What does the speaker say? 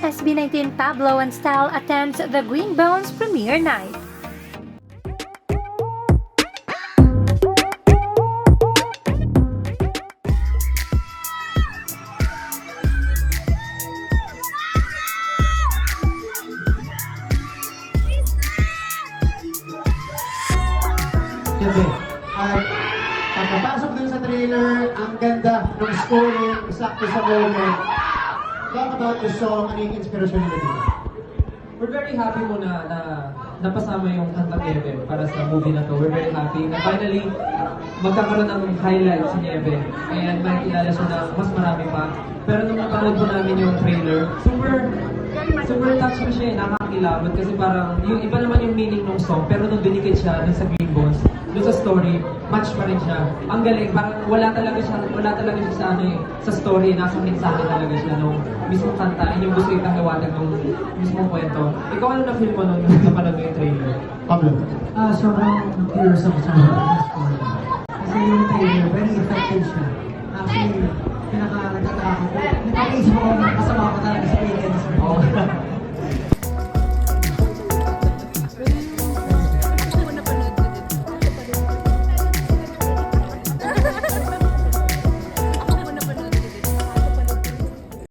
SB19 Pablo and Stal attends the Green Bones premiere night. Siyempre, at pagkapasok dun sa trailer, ang ganda ng scoring, sakto sa moment. Talk about the song, ano yung inspirasyon nila dito? We're very happy muna na napasama yung Kantang Niebe para sa movie na to. We're very happy na finally magkakaroon ng highlight si Niebe and makikilala siya na mas marami pa. Pero nung napanood po namin yung trailer, super touch ko siya, nakakilabot kasi parang yung iba naman yung meaning ng song pero nung dinikit siya dun sa Green Bones, dun sa story, match pa rin siya. Ang galing, parang wala talaga siya sa ano eh, sa story, nasa mensahe talaga siya nung mismong kanta, yung gusto itahiwatig nung mismong kwento. Ikaw ano na-feel mo nung napanood mo yung trailer? Pablo. Sobrang curious ako sa mga story. Kasi yung trailer, very effective siya. Actually,